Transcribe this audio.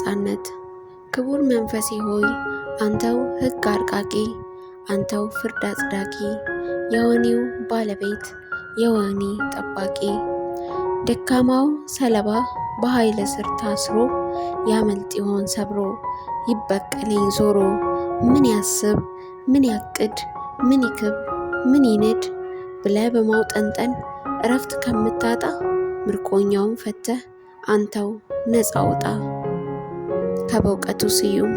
ነፃነት። ክቡር መንፈሴ ሆይ አንተው ሕግ አርቃቂ፣ አንተው ፍርድ አጽዳቂ፣ የወህኒው ባለቤት የወህኒ ጠባቂ። ደካማው ሰለባ በኃይል ስር ታስሮ ያመልጥ ይሆን ሰብሮ፣ ይበቀለኝ ዞሮ። ምን ያስብ ምን ያቅድ ምን ይክብ ምን ይንድ ብለህ በማውጠንጠን እረፍት ከምታጣ ምርኮኛውን ፈተህ አንተው ነፃ ውጣ። ከበእውቀቱ ስዩም